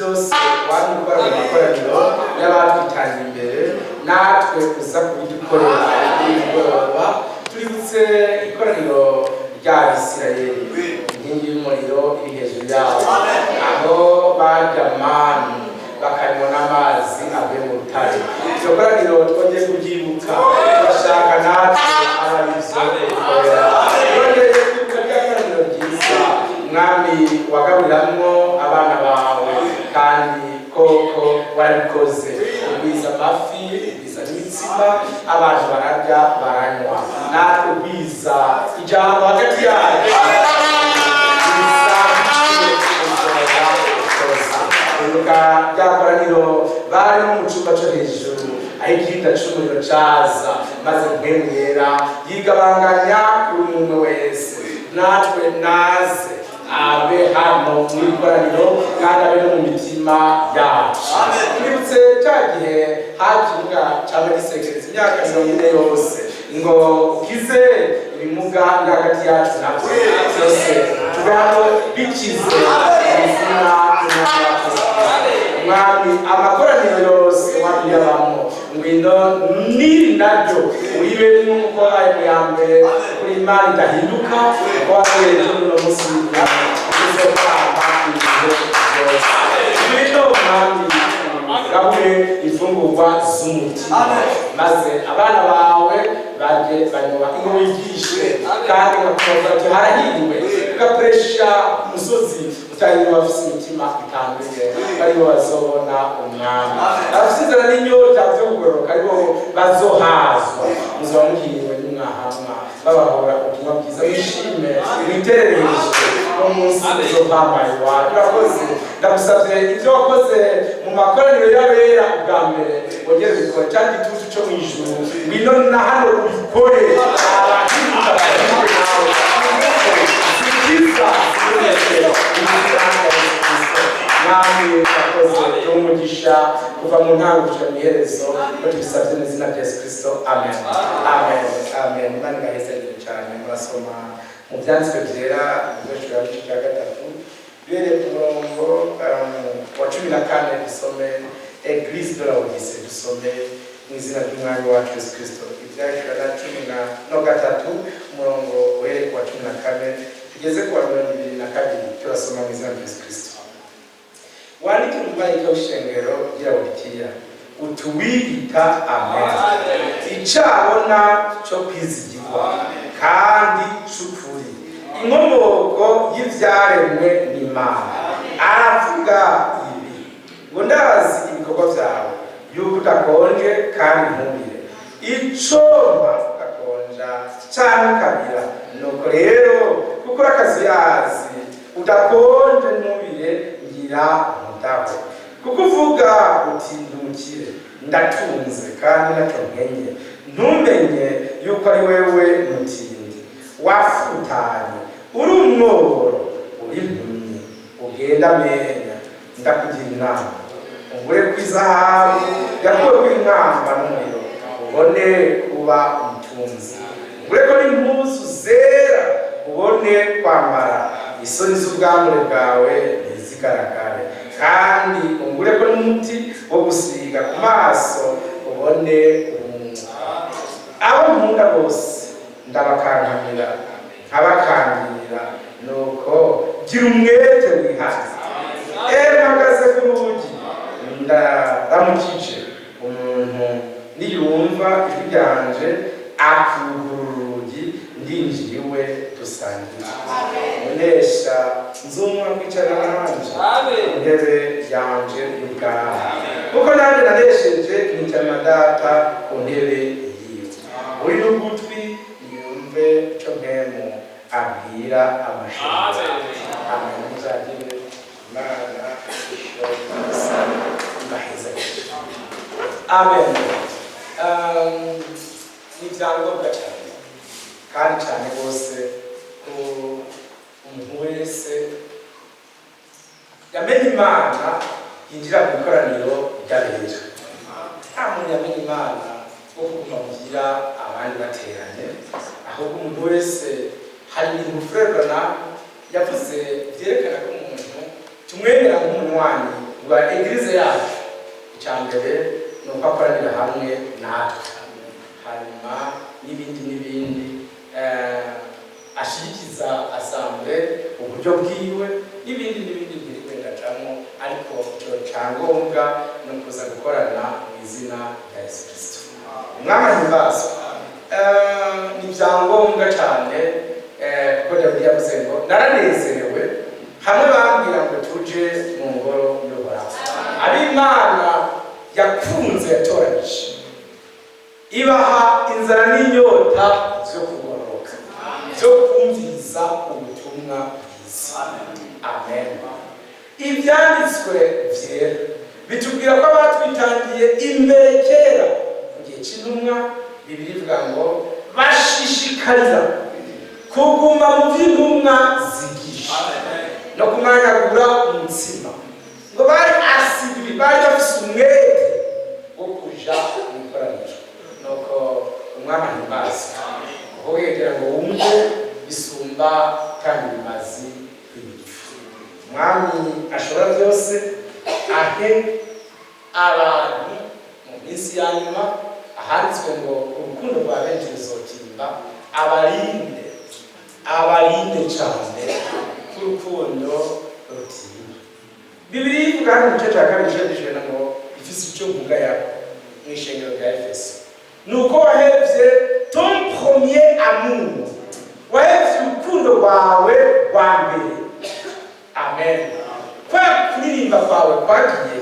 byose wari gukora mu makoraniro y'abatwitangiye imbere natwe uza kubidukorera nimugoroba. Tuributse ikoraniro rya Isirayeli, inkingi y'umuriro iri hejuru yabo, aho barya manu bakanywa n'amazi avuye mu rutare. Iryo koraniro twongeye kuryibuka, turashaka natwe abarizo gukorera. Twongeye kwibuka rya koraniro ryiza Mwami wagaburiramwo abana bawe, kandi koko warabikoze, ugwiza amafi, ugwiza n'imitsima, abantu bararya baranywa. Natwe ugwiza ijambo hagati yacu, rya koraniro bari mu cyumba cyo hejuru, aho igihita cy'umuriro caza, maze mpemu yera yigabanganya buri muntu wese. Natwe naze abe hano mu ikoraniro kandi abe no mu mitima yacu. Twibutse cya gihe hakivuga cyangwa gisekereza imyaka 40 yose ngo ukize ibimuga biri hagati yacu natwe byose tugano bikize izina ry'Imana. Mwami amakoraniro yose wabiyabamo ngwino niri naryo wibe nk'uko ari mu ya mbere kuri Imana idahinduka, kuko wabereye no munsi ngwino Mwami gahure ifungurwa z'umutima, maze abana bawe baje banywa ingo wigishe kandi ngakubaza ati harahiriwe ugapresha umusozi utayiro bafise imitima itanduye, aribo bazobona umwami. Abafise inzara n'inyota byo kugororoka aribo bazohazwa. Muzamuhiriwe n'umwahamwa babahora ubutumwa bwiza, wishime mwiterereje no munsi uzopambaye wawe. Urakoze, ndagusavye ibyo wakoze mu makoraniro y'abera ubwa mbere wongere bikora cyangwa igitutu cyo mu ijuru ngwino na hano ubikore. Abahinduka bahinduke nawe zikiza zibonekera imiziranga ya Kristo. Mwami urakoze umugisha kuva mu ntango gushika mu iherezo, ko tubisavye mu izina rya Yesu Kristo, amen. Amen, amen. Imana ibahezagire cyane. Murasoma mu byanditswe byera mu gice cya gatatu bereye ku murongo wa 14 dusome Église de Laodice, dusome mu izina ry'umwami wacu Yesu Kristo. Ibyanditswe na 13 umurongo uhereye ku wa 14 tugeze ku wa 22 turasoma mu izina rya Yesu Kristo. Wandike umumarayika w'ishengero rya Laodikiya utuwiyita amen, icabona cyo kwizigirwa kandi c'ukuri, inkomoko y'ivyaremwe n'Imana. Aravuga ibi ngo ndazi ibikorwa vyawe, yuko udakonje kandi ntumire, icomba ugakonja canke ukabira. Nuko rero kuko urakazi yazi udakonje ntubire, ngira umutaho. Kuko uvuga uti ndumukire, ndatunze kandi ntacyo nkenye, ntumenye yuko ari wewe mutindi wafutanye, uri umworo, uri impumyi, ugenda menya. Ndakugira inama ugure ku izahabu yakuwe kw'inkamba n'umuriro, ubone kuba umutunzi. Ugure ko n'impuzu zera, ubone kwambara, isoni z'ubwambure bwawe ntizigaragare. Kandi ungure ko n'umuti wo gusiga ku maso, ubone umwuka. Abo nkunda bose ndabakankamira nkabakangirira, nuko gira umwete wihaze. Mpagaze ku rugi ndaramukije, umuntu niyumva ijwi ryanje akugurura urugi, ndinjira iwe dusangira. Munesha nzumwa kwicarana nanje intebe yanje y'ubwami, kuko nanjye nanesheje nkicarana data ku ntebe yiwe. Uri n'ugutwi yumve icyo mpemu abwira amashuri. Amen. Muzagire Imana ibaheze. Amen. Ni ibyangombwa cyane kandi cyane rwose ko umuntu wese yamenye Imana yinjira mu ikoraniro ry'abera. Nta muntu yamenye Imana wo kumubwira abandi bateranye, ahubwo umuntu wese hari ibintu Frere yavuze byerekana ko umuntu tumwemera nk'umunywanyi rwa eglise yacu. Icyambere ni uko akoranira hamwe natwe, hanyuma n'ibindi ashyigikiza asamble uburyo bwiwe n'ibindi biri kwendacamo, ariko icyo cyangombwa ni ukuza gukorana mu izina rya Yesu Kristo. Umwami ahimbazwe. Ni ibyangombwa cyane kuko Dawidi yavuze ngo naranezerewe hamwe bambwira ngo tuje mu ngoro y'Uhoraho. Ab'Imana yakunze yatoranyije, ibaha inzara n'inyota zo kugororoka, zo kumviriza ubutumwa bwiza. Amen. Ibyanditswe byera bitubwira ko abatwitangiye imbere kera mu gihe cy'intumwa, Bibiliya ivuga ngo bashishikarira kuguma mu by'intumwa zigisha no kumanyagura umutsima, ngo bari asidwi, bari bafise umwete wo kuja mu ikoraniro. Nuko umwami ahimbazwe kuko kugira ngo wumve bisumba kandi bimazi kw'ibipfu. Umwami ashobora byose ahe abantu mu minsi ya nyuma, ahanditswe ngo urukundo rwa benshi ruzotimba, abarinde cyane k'urukundo rutimba. Bibiliya ivuga hano mu gice cya kabiri cyanditswe ngo ifise icyo mvuga yawe mu ishengero rya Efeso, ni uko wahevye ton premier amour, wahevye urukundo rwawe rwa mbere. Amen. Kwa kuririmba kwawe kwagiye,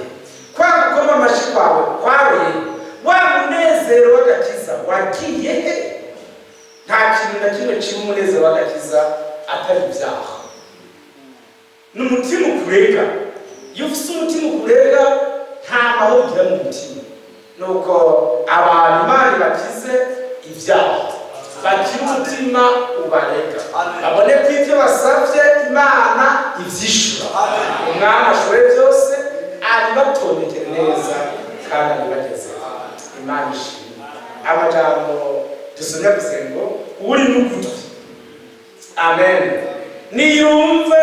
kwa gukoma amashi kwawe kwaroye, wa munezero w'agakiza wagiye he? Nta kintu na kimwe kiri umunezero w'agakiza atari ibyaha. N'umutima ukurega, iyo ufite umutima ukurega nta mahoro ugira mu mutima. Nuko abantu Imana bakize ibyaha, bakira umutima ubarega, babone ko ibyo basabye Imana ibyishura. Umwami ashobore byose abibatondekere neza kandi abibageze. Imana ishimwe. Amajambo dusomye gusa ngo uri n'ugutwi, amen, niyumve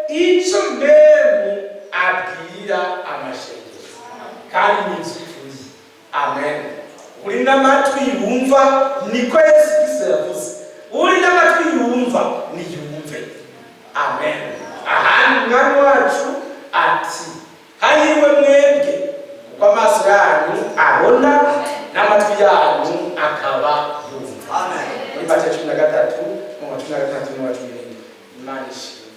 icyo mbemu abwira amashengero kandi n'iby'ukuri. Amen. Uri n'amatwi yumva, niko Yesu Kristo yavuze, uri n'amatwi yumva niyumve. Amen. Ahandi umwami wacu ati hahirwe mwebwe kuko amaso yanyu abona n'amatwi yanyu akaba yumva. Amen. Muri Matayo 13 mu 13 no 17. Imana ishimwe.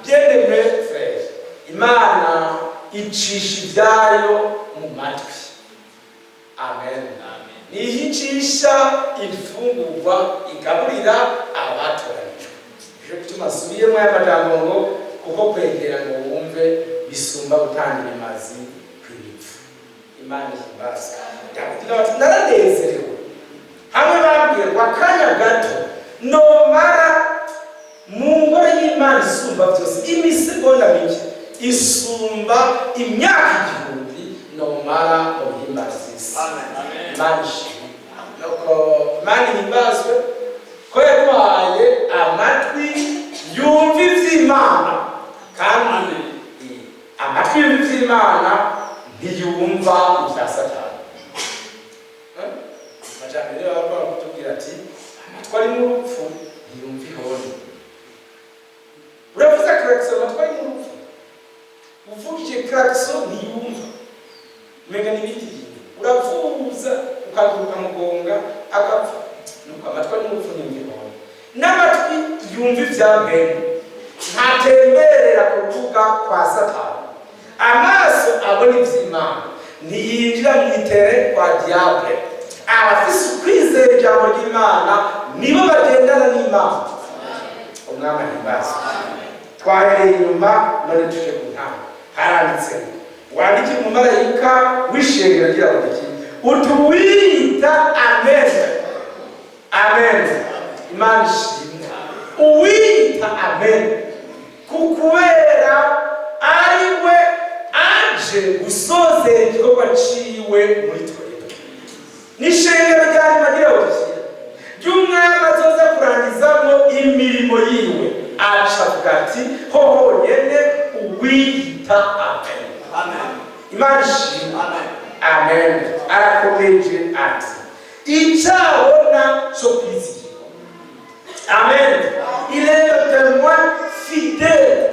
Bien-aimé frère, Imana icisha ibyayo mu matwi. Amen. Niyicisha imfungurwa igaburira abatoranijwe. Icyo gituma asubiyemo y'amajambo ngo kuko kwegera ngo wumve bisumba gutangira imazi kw'ibipfu. Imana ihimbazwe. Naranezerewe hamwe bambwirwa akanya gato nomara mu ngoro y'Imana isumba byose, imisegonda mike isumba imyaka igihumbi nomara mu bihimbaza isi. Imana ishimwe. Nuko Imana ihimbazwe ko yaduhaye amatwi yumva iby'Imana, kandi amatwi yumva iby'Imana ntiyumva ibya Satani. Amajyambere baba kutubwira ati amatwi ari mu rupfu ntiyumva ihoni. Uravuze klaxon, amatwi ari mu rupfu, uvugije klaxon ntiyumva, umenga n'ibindi bintu uravuza ukaguruka mugonga agapfa. Nuko amatwi ari mu rupfu ntiyumva ihoni. N'amatwi yumva ibya mbere ntatemberera kuvuga kwa Satani. Amaso abona iby'Imana ntiyinjira mu itere kwa diable. Abafise ukwizera ijambo ry'Imana nibo bagendana n'Imana. Umwami ahimbazwe. Twahereye inyuma none tuje ku ntama. Haranditse wandikira umumarayika w'ishengero ry'Abadiventi utuwita amen. Amen. Imana ishimwe. Uwita amen kukubera ari we aje gusozera igikorwa ciwe muri twebwe. N'ishengero ry'Imana ry'Abadiventi ry'umwami azoza kurangizamo imirimo yiwe, aca avuga ati hoho nyene uwita amen. Amen. Imana ishimwe. Amen. Arakomeje ati icyabona cyo kwizigirwa. Amen. Il est le témoin fidèle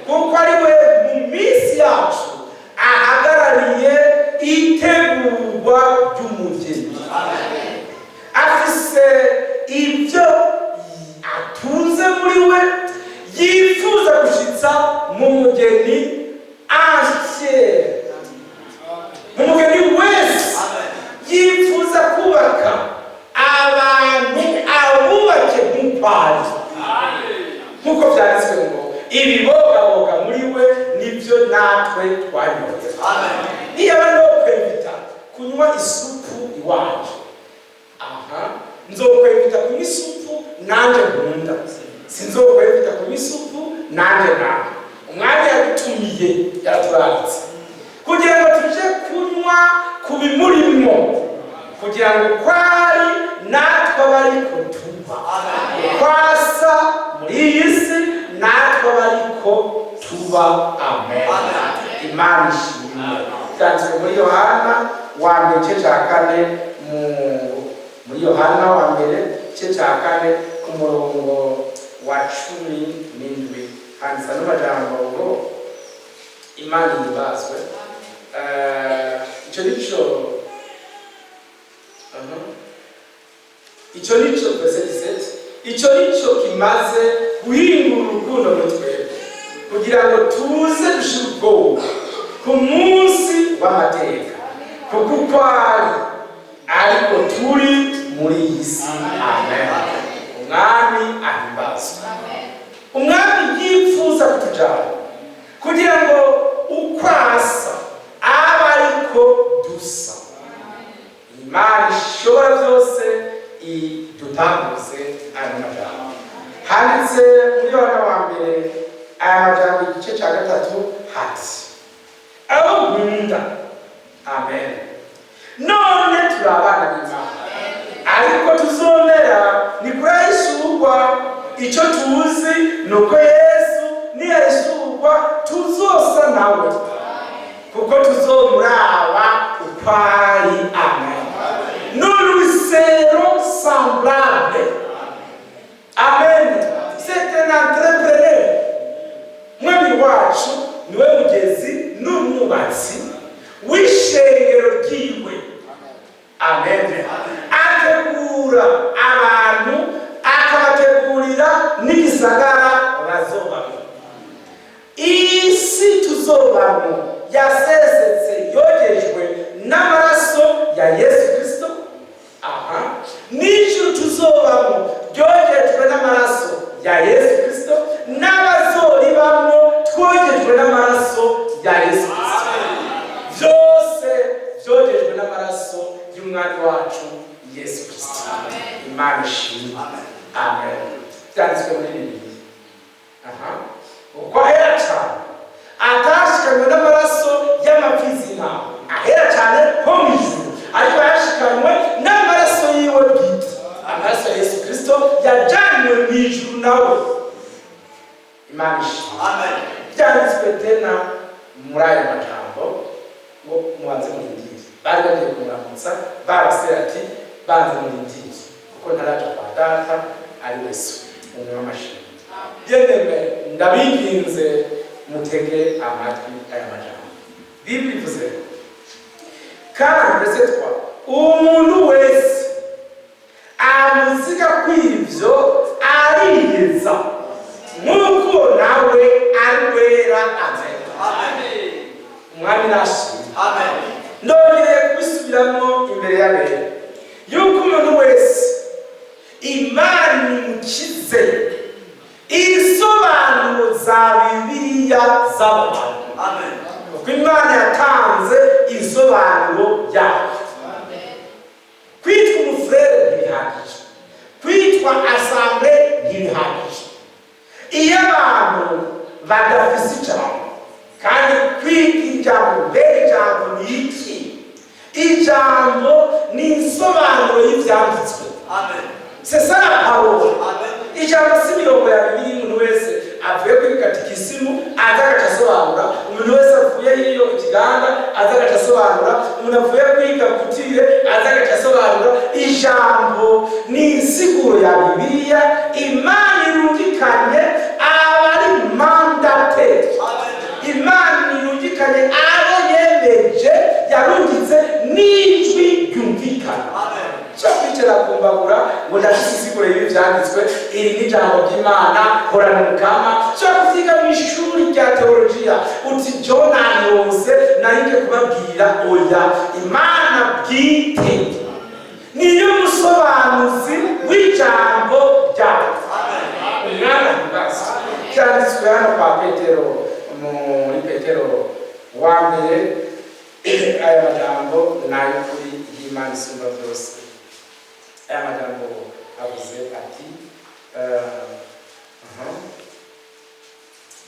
kuko ari we mu minsi yacu ahagarariye itegurwa ry'umugeni. Afise ibyo atunze muri we yifuza gushitsa mu mugeni entier. Mu mugeni wese yifuza kubaka abantu abubake nk'ukwari nk'uko byanditswe ngo ibibogaboga muri we nibyo natwe twanyoye. Niyo abantu bokwemvita kunywa isupu iwacu, nzokwemvita kunywa isupu nanjye nkunda, sinzokwemvita kunywa isupu nanjye nawe. Umwami yadutumiye yaraturaritse kugira ngo tuje kunywa ku bimurimo, kugira ngo kwari natwe abariko tuba kwasa muri iyi si natwe abariko tuba. Amen. Imana ishimwe. Byanditswe muri Yohana wa mbere igice cya kane, muri Yohana wa mbere igice cya kane ku murongo wa 17 handitse n'amajambo ngo Imana ibazwe. Icyo nico verse 17, icyo nico kimaze guhingura urukundo muri twebwe kugira ngo tuze dushira ubwoba ku munsi w'amateka, kuko kwari ariko turi muri iyi si. Amen. Umwami ahimbazwe. Umwami yifuza kutujana kugira ngo ukwasa aba ariko dusa. Imana ishobora byose idutambuze aya majambo handitse muri Yohana wa mbere. Aya majambo igice cya 3 hati abo nkunda. Amen. None turi abana b'Imana ariko tuzomera ni kurayishurwa. Icyo tuzi ni uko Yesu niyayishurwa tuzosa nawe, kuko tuzomuraba ukwari. Amen. Nous lui serons semblables. Amen. C'est un entrepreneur. Mwami wacu niwe mugezi n'umwubatsi w'ishengero ryiwe. Amen. Ategura abantu akabategurira n'igisagara bazobamo. Isi tuzobamo yasesetse yogejwe n'amaraso ya Yesu Kristo. N'ijuru tuzobamo ryogejwe n'amaraso ya Yesu Kristo, n'abazoribamo twogejwe n'amaraso ya Yesu Kristo. Byose byogejwe n'amaraso y'umwami wacu Yesu Kristo. Imana ishimwe. Amen. Byanditswe muri Bibiliya. Uko ahera cyane atashikanywe n'amaraso y'amapfizi y'intama, ahera cyane ho mu ijuru, ariko yashikanywe n'amaraso yiwe bwite. Amaraso ya Yesu Kristo yajanywe mu ijuru nawe. Imana ishimwe. Amen. Byanditswe tena muri aya majambo ngo mubanze murindire. Bari bagiye kumuramutsa barasera ati banze murindire kuko ntaraja kwa data ari Yesu umwe w'amashimwe. Yendeme ndabinginze mutege amatwi aya majambo. Biblia ivuze kandi verse 3, umuntu wese amuzika kw'ivyo ariyeza nk'uko nawe ari wera. Amen. Umwami nashimwe. Amen. Ndongeye kubisubiramo imbere y'abera yuko umuntu wese Imana imukize isobanuro za Bibiliya z'abantu. Amen. Kuko Imana yatanze isobanuro yayo. Kwitwa umufurere ntibihagije, kwitwa asamble ntibihagije. Iyo abantu badafise ijambo kandi kwiga ijambo, mbega ijambo ni iki? Ijambo ni insobanuro y'ibyanditswe. Amen. C'est ça la parole. Amen. Ijambo si mirongo ya Bibiliya umuntu wese avuye kuri katikisimu aza agacasobanura, umuntu wese avuye hiyo ikiganda aza agacasobanura, umuntu avuye kwiga kutire aza agacasobanura. Ijambo ni insiguro ya Bibiliya Imana irungikanye abari mandate. Imana irungikanye abo yemeje yarungitse n'ijwi ryumvikana. Cyo kwicara kumbagura ngo ndafise isiguro y'ibi vyanditswe, iri ni ijambo ry'Imana, horana mukama. Cyo kuvyiga mu ishuri rya teologiya uti Jonani yose narije kubabwira oya, Imana bwite niyo musobanuzi w'ijambo ryayo. Umwana ntibasa cyanditswe hano kwa Petero, muri Petero wa mbere, aya majambo nayo kuri y'Imana isumba byose. Aya majambo avuze ati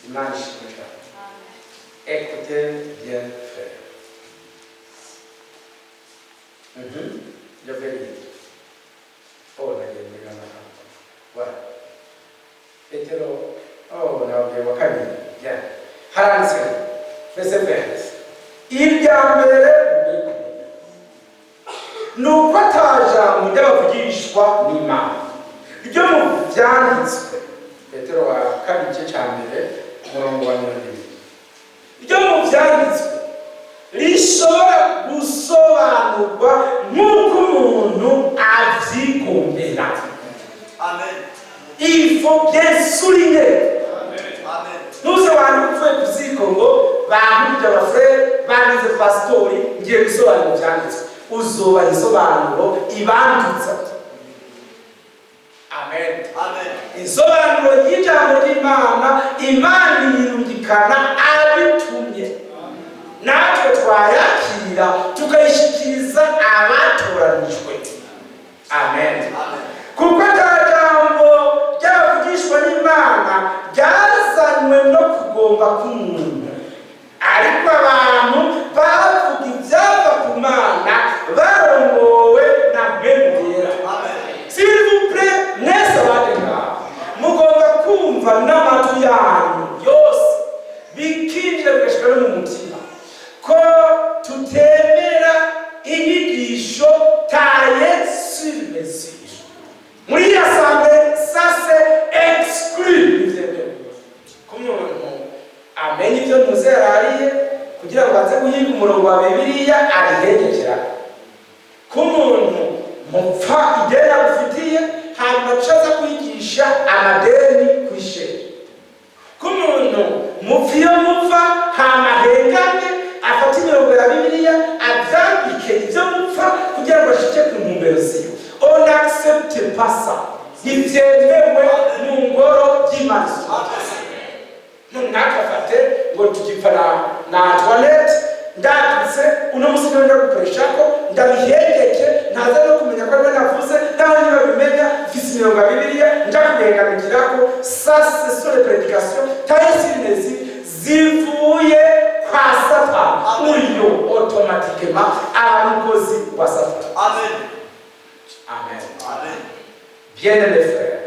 Imana ishimwe cyane. Écoutez bien frère. Je vais lire. Oh, la gueule, voilà. Petero, oh, nabwiye wa kabiri. Bien. Haranditse verset 20. Iryambere nuko atajambo ry'abavugishwa n'Imana ryo mu byanditswe. Petero wa kabiri cyo cyambere umurongo wa 20. Ryo mu byanditswe rishobora gusobanurwa nk'uko umuntu avyigomera. Amen. Il faut bien souligner. Amen. Nous avons fait kuziko ngo bamuja abafrere banize pastori ngiye gusobanura byanditswe. Uzoba isobanuro ibandutsa. Amen. Amen. Isobanuro y'ijambo ry'Imana, Imana yirungikana abitumye. Natwe twayakira tukayishikiriza abatoranijwe. Amen. Kuko jambo ryavugishwa n'Imana ryazanywe no kugomba k'umuntu, ariko abantu bavuga ibyava ku Mana barongowe na Biblia. S'il vous plaît, mwese badenga mugomba kumva n'amatwi yanyu yose bikinjira bigashika no mu mutima ko tutemera inyigisho taye sur mesure. Muri assemblée, ça c'est exclu. K'umuntu amenye ibyo muze yarariye kugira ngo aze guhiga umurongo wa Bibiliya arihegekera. K'umuntu mupfa ideni agufitiye hanyuma acaza kwigisha amadeni kw'ishere. K'umuntu mupfa iyo mupfa hamahengamye afata imirongo ya Bibiliya avyambike ibyo mupfa kugira ngo ashike ku ntumbero ziyo. On n'accepte pas ça. Ntibyemewe mu ngoro y'Imana. Ntakafate ngo tugipfa na Antoinette ndanditse uno musi nenda gukoreshako ndabihegeke ntaza no kumenya ko ariwe navuze naho niba bimenya mfise imirongo ya Bibiliya ndakugengamikirako. Ça c'est sur les prédications tayisinezi zivuye kwa Satani. Uyo automatiquement abamukozi wa Satani. Amen. Amen. Amen. Bien-aimés frères,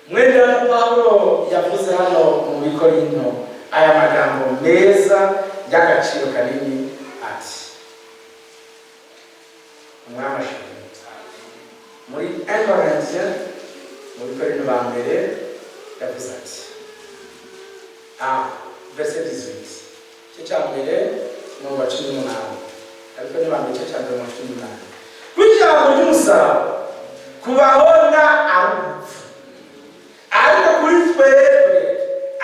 mwenda Paulo yavuze hano mu Bikorinto aya magambo meza y'agaciro kanini ati umwamashini muri 1 Corinthiens mu Bikorinto ba mbere yavuze ati verset 18 cyo cyambere mu 18 ariko ni ba mbere cyo cyambere mu 18 kujyamo ry'umusaraba kubahona arupfu, ariko kuri twebwe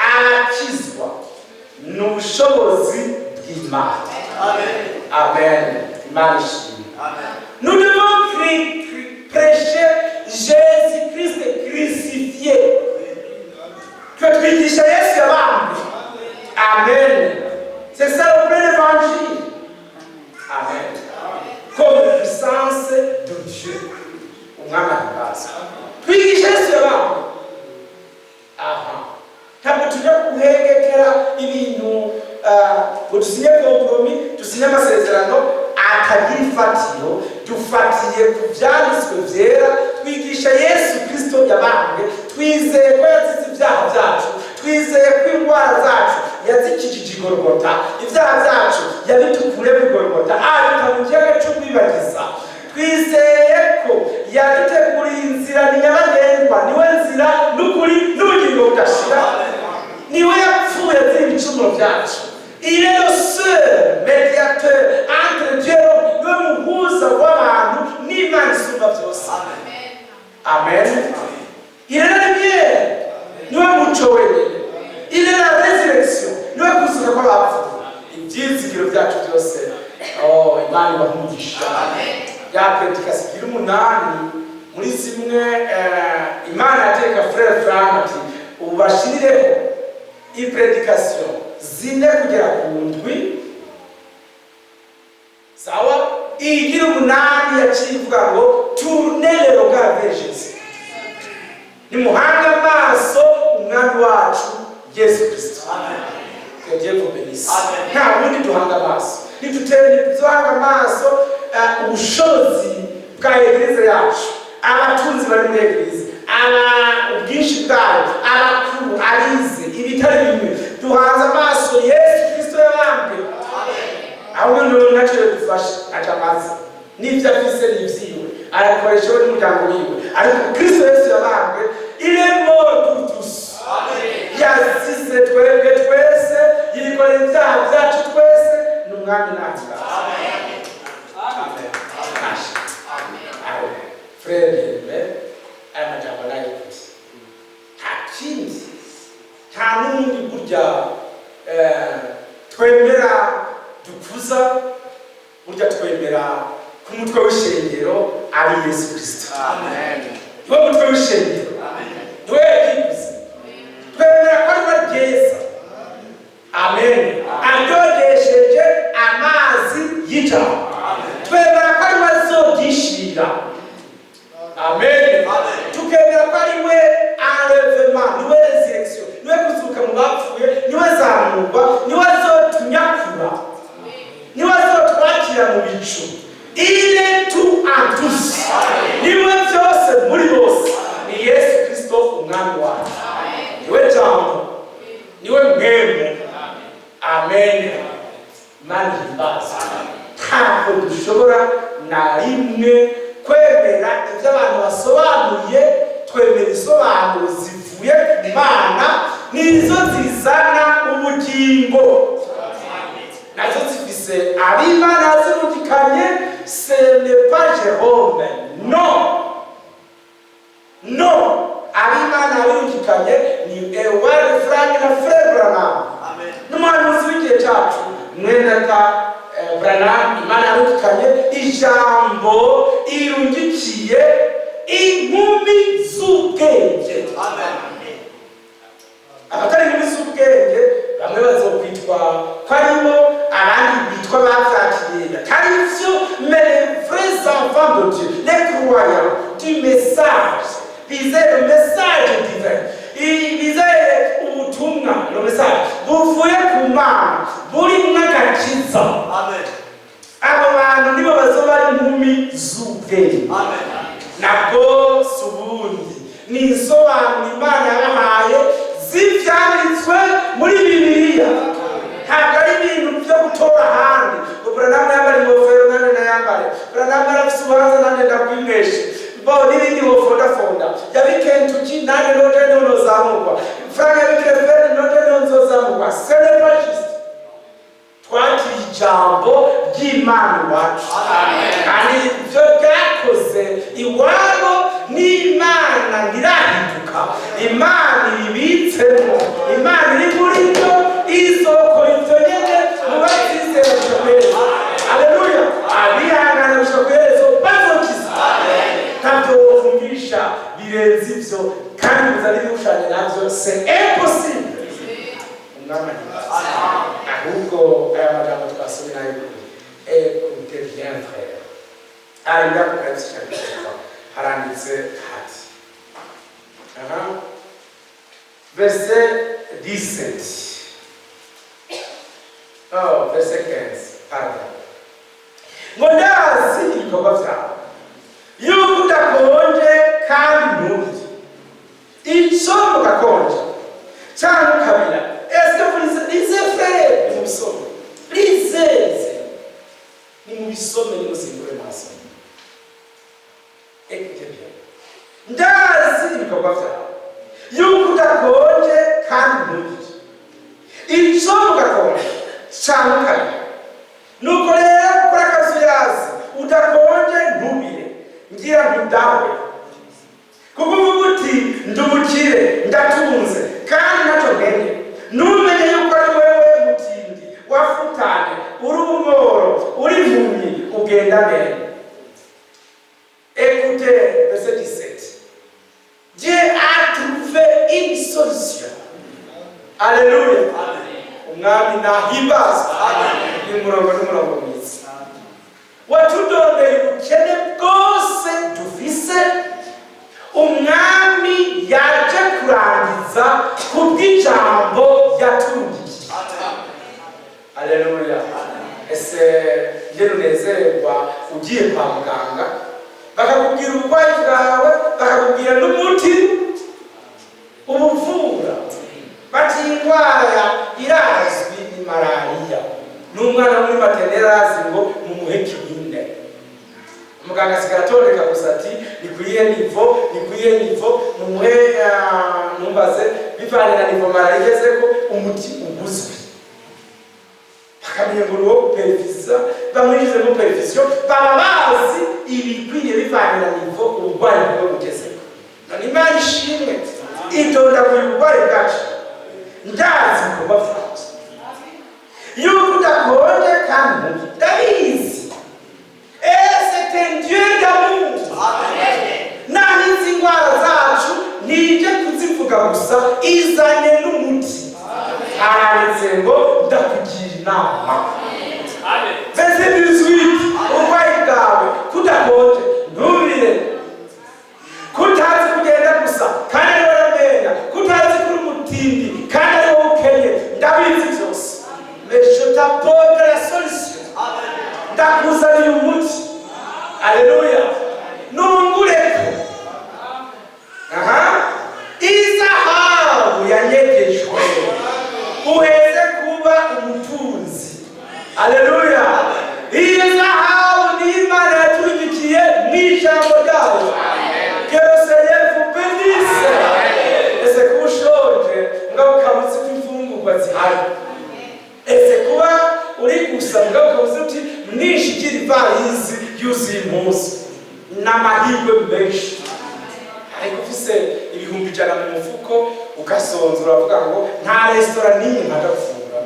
arakizwa n'ubushobozi bw'Imana. Amen. Amen. Imana ishimwe. Amen. Nous devons prêcher Jésus-Christ crucifié. Que twigisha Yesu yabambwe. Amen. C'est ça le plein évangile. Amen. Comme puissance de Dieu. Umwami ahimbaza. Twigisha Yesu yabambwe. Ntabwo tujya guhengekera ibintu ngo dusinye kompromi, dusinye amasezerano atagira ifatiro. Dufatiye ku byanditswe byera, twigisha Yesu Kristo yabambwe, twizeye ko yazize ibyaha byacu, twizeye ko indwara zacu yazikijije igorogota, ibyaha byacu yabitukure mu igorogota, abita mu kiyaga cyo kwibagiza. Twizeye ko yaduteguriye inzira nyabagendwa, niwe nzira n'ukuri n'ubugingo budashira, niwe yapfuye azira ibicumuro byacu. Il est le seul médiateur entre Dieu et muhuza w'abantu n'Imana isumba byose. Amen. Il est la lumière, niwe muco wenyine. Il est la résurrection, niwe kuzuka kw'abapfuye. Ibyizigiro byacu byose Imana ibahumugisha. Ya predikasi igira 8 muri zimwe Imana yateka frère Frank ati ubashirireho ipredikasiyo zine kugera ku ndwi, sawa. Igira 8 yaciye ivuga ngo tournez le regard vers Jésus, nimuhanga amaso umwami wacu Yesu Kristo. Que Dieu vous bénisse. Nta wundi duhanga amaso, ntiduhanga amaso ubushobozi bwa eglise yacu, abatunzi bari muri eglise, ubwinshi bwayo, abakuru, abize, ibitari bimwe. Duhanze amaso Yesu Kristo yabambwe. Ahubwo nacyo dufashe atamaze n'ibyo afise n'ibyiwe arakoresha we n'umuryango wiwe, ariko Kristo Yesu yabambwe. Il est mort pour tous. Yazize twebwe twese, yikorera ibyaha byacu twese, n'umwami natwe. Frère, aya majambo nayo kuti hakindi nta n'undi burya twemera dukuza, burya twemera ku mutwe w'ishengero ari Yesu Kristo. Amen. Niwe mutwe w'ishengero, niwe yabiguze. Twemera ko ari we Yesu. Amen. Adogesheje amazi y'ijambo. Twemera ko ari we azobyishira. Amen. Tukemera ko ari we enlèvement, niwe résurrection, niwe kuzuka mu bapfuye, niwe zamurwa, niwe azotunyakura, niwe azotwakira mu bicu. Il est tout en tous. Niwe byose muri bose. Ni Yesu Kristo umwami wacu. Niwe jambo, niwe mwemu. Amen. Imana ihimbaza. Ntabwo dushobora na rimwe kwemera ibyo abantu basobanuye. Twemera isobanuro zivuye ku Mana, nizo zizana ubugingo, nazo zifise ab'Imana zirungikanye. Ce n'est pas Jérôme, non, non. Ab'Imana birungikanye ni Ewari Frank na Frère Branham. N'umuhanuzi w'igihe cyacu mweneka Branham. Imana birungikanye ijambo irungikiye inkumi z'ubwenge. Abatari inkumi z'ubwenge bamwe bazokwitwa ko aribo, abandi bitwa bavyakiriye atari ivyo. Mais les vrais enfants de Dieu, les croyants du message, bizaye le message divin, bizaye ubutumwa, le message buvuye ku Mana, burimwo agakiza. Abo bantu nibo bazoba ari inkumi z'ubwenge. Nabwo subundi ni insobanuro Imana yabahaye z'ivyanditswe muri Bibiliya. Ntabwo ari ibintu byo gutora ahandi. Branham yambara ingofero nane nayambare, Branham arafise ubuhanza nane ndabwimweshe, n'ibindi wofondafonda. Yabikentuki nane noje nozamurwa, Frank yabikirefere noje nozamurwa. Ce n'est pas juste. Twakira ijambo ry'Imana iwacu, kandi ibyo byakoze iwabo n'Imana ntirahinduka. Imana ibibitsemo, Imana iri muri byo, izokora ibyo nyine mu batizera gushaka. Aleluya. Abihangana gushaka bazokiza. Ntabyo wumvisha birenze ibyo, kandi bizari birushanye nabyo. C'est impossible. Ahubwo aya magambo twasomye nayo écoutez bien frère. Arinda kukanisha haranditse hati. Verset 17. Verset 15. Pardon. Ngo ndazi ibikorwa byawe, yuko udakonje kandi nturye. Icyo mugakonja cyangwa nimubisome nimuzingure maso. Ekutebya ndazi ibikorwa byawe yuko udakonje kandi ntugire icyo ugakonje cyangwa nuko rero gukora akazuyazi udakonje ntubire ngira ntudawe kuko uvuga uti ndumukire ndatunze kandi ntacyo nkenye numenye yuko ari wewe mutindi wafutane uri umworo uri impumyi ugenda neza. Écoutez, verset 17. Dieu a trouvé une solution. Alléluia. Umwami nahimbaza. Umurongo n'umurongo mwiza. Watudondeye ubukene bwose dufise, umwami yaje kurangiza kubw'ijambo yatungiye. Alléluia. Ese njye nunezerwa ugiye kwa muganga bakakubwira uburwayi bwawe bakakubwira n'umuti ubuvura bati indwara irazwi ni malariya n'umwana muri maternelle azi ngo mumuhe kininde umuganga asigara atondeka gusa ati nikwiye nivo mumuhe numbaze bivanye na nivo malariya igeze ko umuti uguzwe bakamenya ngo ni uwo guperevisiyo bamwinjize mu perevisiyo baba bazi ibikwiye bivanye na nivo uburwayi bwo bugezeho. None Imana ishimwe itonda ku burwayi bwacu ndazi kuba bwacu yuko udakonje kandi ndabizi. C'est un Dieu d'amour. Naho izi ndwara zacu nije kuzivuga gusa izanye n'umuti aranditse ngo ndakugira inama. Verset 18 uburwayi bwawe kudakonje ntubire kutazi kugenda gusa kandi ariwe uramenya kutazi kuri umutindi kandi ariwe ukenye ndabizi byose. Mais je t'apporte la solution. Ndakuzaniye umuti. Alléluia. Nungureko izahabu yanyegejwe uheze kuba umutunzi. Alléluia. Izahabu ni Imana yaturikiye n'ijambo ryayo. Que le Seigneur vous bénisse. Ese kuba ushonje ngaho ukabuze imfungurwa zihari. Ese kuba uri gusa ngaho ukabuze uti nishikira ivarizi yuzuye impuzu n'amahirwe menshi. Ariko ufise ibihumbi 100 mu mufuko ugasonza uravuga ngo nta restaurant n'imwe nkaja gufungura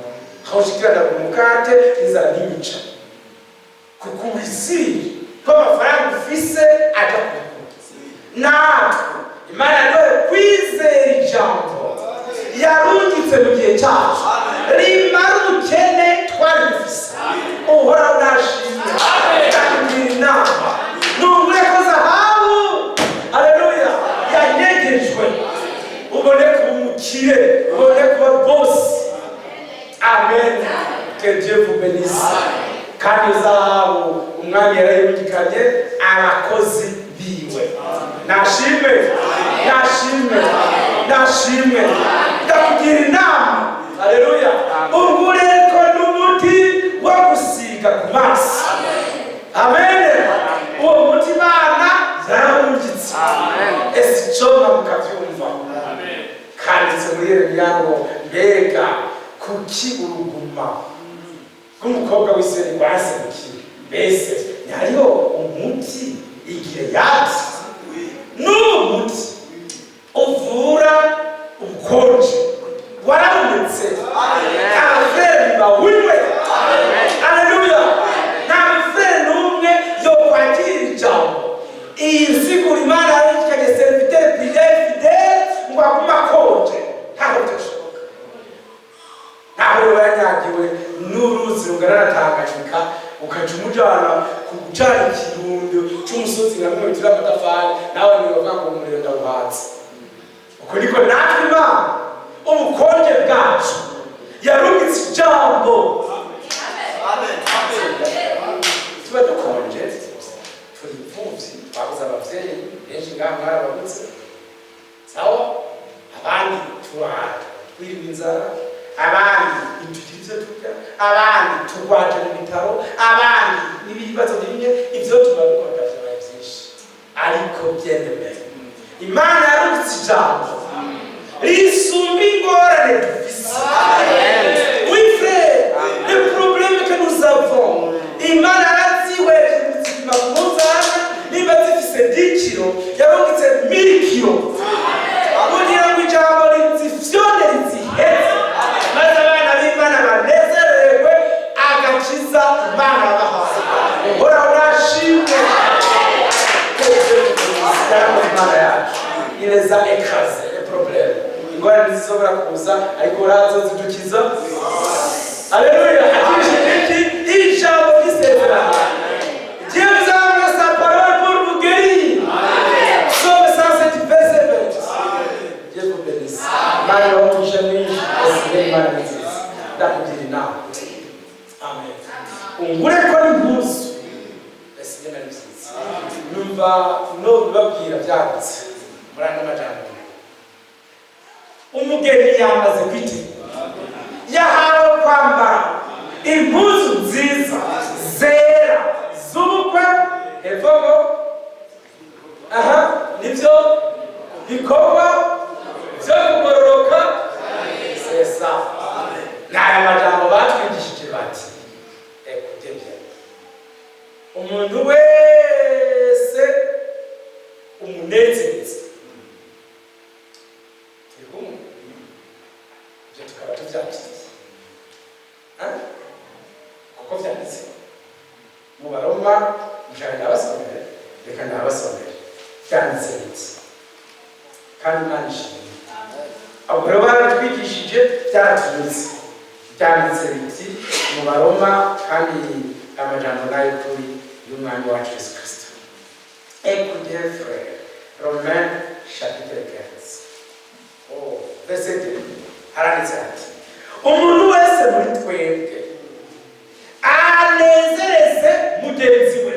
aho ushikirana ku mukate inzara ntiyica kuko ubisiri ko amafaranga ufise aja kugura. Natwe Imana yaduhaye kwizera ijambo yarungitse mu gihe cyacu rimara ubukene twari dufise. Uhoraho nashimwe ndakugira inama nungureko zahabu. Alléluia. Yanyegejwe ubone kuba umukire ubone kuba bosi. Amen. Que Dieu vous bénisse. Kandi zahabu umwami yarayibikanye abakozi biwe. Nashimwe ndakugira inama. Alléluia. Ungureko n'umuti wo gusiga ku maso. Amen. Uwo muti Imana yarabungitse. Ese icyo mukabyumva kanditse muri Yeremiya ngo mbega kuki uruguma rw'umukobwa w'Isirayeli rwaserukiye mbese hariho umuti igihe yatsi n'uwo muti uvura ubukonje warabonetse. Abafere bawunywe. Alléluia. Nta mufere n'umwe yo kwakira ijambo. Iyi nsigura Imana yarikanye serviteur fidèle ngo aguma konje ntabwo byashoboka. Ntabwo yanyagiwe n'uruzi rungana na Tanganyika ukaja umujana ku gucana ikirundo cy'umusozi nka 100 amatafari nawe nibavuga ngo umuriro ndawuhatse. Uko niko natwe Imana ubukonje bwacu yarungitse ijambo. Amen. Tuba dukonje turi imfuvyi twabuze abavyeyi benshi ngaha mwarabagutse sawa abandi twiriwe inzara abandi ntitugira ivyo turya abandi turwaje mu bitaro abandi il les a écrasés les problèmes ingorane zizobora kuza ariko urazo zidukiza. Alléluia. Akishiki ijambo ry'isezerano. Dieu vous a envoyé sa parole pour vous guérir. Somme 107 verset 20. Dieu vous bénisse. Mari wamugisha mwinshi asigaye Imana nziza. Ndakugira inama. Amen. Ungure ko impuzu asigaye Imana nziza. Numva no bibabwira byagutse muri ano majambo. Umugeni yamaze kwitegura. Yahawe kwambara impuzu nziza zera z'ubukwe evogo. Nibyo bikorwa byo kugororoka. Sesa n'aya majambo batwigishije bati ekutebye umuntu wese umunezereza ibyo tukaba tubyakiriye kuko byanditse mu Baroma njana n'abasomere reka n'abasomere byanditse biti kandi Imana ishimwe. Abo rero baratwigishije byaratunyuze byanditse biti mu Baroma kandi amajambo nayo kuri y'umwami wacu Yesu Kristo. Écoutez frère, Romains chapitre 15 verset 2 haranditse ati umuntu wese muri twebwe anezereze mugenzi we.